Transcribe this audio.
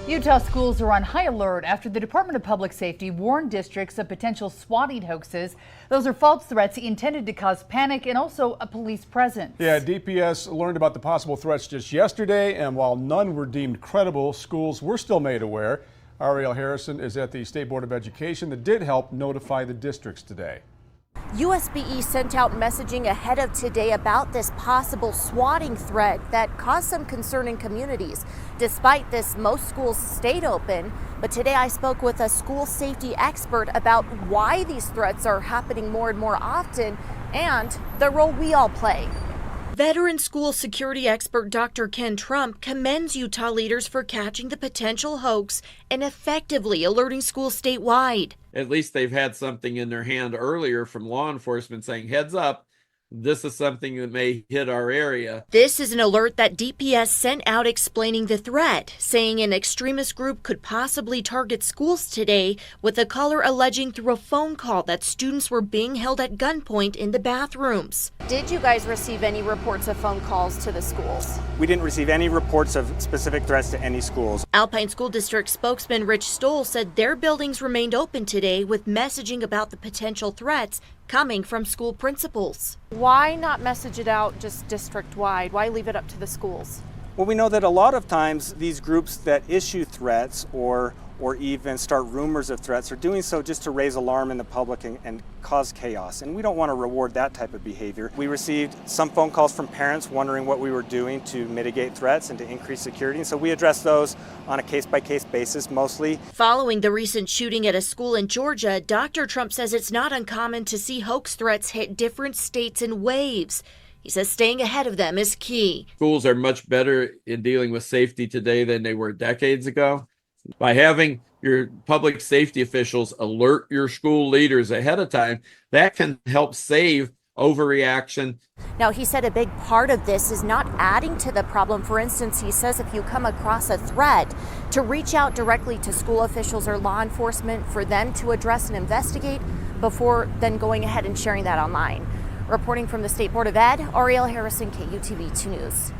Utah schools are on high alert after the Department of Public Safety warned districts of potential swatting hoaxes. Those are false threats intended to cause panic and also a police presence. Yeah, DPS learned about the possible threats just yesterday, and while none were deemed credible, schools were still made aware. Ariel Harrison is at the State Board of Education that did help notify the districts today. USBE sent out messaging ahead of today about this possible swatting threat that caused some concern in communities. Despite this, most schools stayed open, but today I spoke with a school safety expert about why these threats are happening more and more often and the role we all play. Veteran school security expert Dr. Ken Trump commends Utah leaders for catching the potential hoax and effectively alerting schools statewide. At least they've had something in their hand earlier from law enforcement saying, heads up, this is something that may hit our area. This is an alert that DPS sent out explaining the threat, saying an extremist group could possibly target schools today, with a caller alleging through a phone call that students were being held at gunpoint in the bathrooms. Did you guys receive any reports of phone calls to the schools? We didn't receive any reports of specific threats to any schools. Alpine School District spokesman Rich Stoll said their buildings remained open today with messaging about the potential threats coming from school principals. Why not message it out just district-wide? Why leave it up to the schools? Well, we know that a lot of times these groups that issue threats or even start rumors of threats are doing so just to raise alarm in the public and cause chaos. And we don't want to reward that type of behavior. We received some phone calls from parents wondering what we were doing to mitigate threats and to increase security. And so we address those on a case-by-case basis mostly. Following the recent shooting at a school in Georgia, Dr. Trump says it's not uncommon to see hoax threats hit different states in waves. He says staying ahead of them is key. Schools are much better in dealing with safety today than they were decades ago. By having your public safety officials alert your school leaders ahead of time, that can help save overreaction. Now, he said a big part of this is not adding to the problem. For instance, he says if you come across a threat, to reach out directly to school officials or law enforcement for them to address and investigate before then going ahead and sharing that online. Reporting from the State Board of Ed, Ariel Harrison, KUTV 2 News.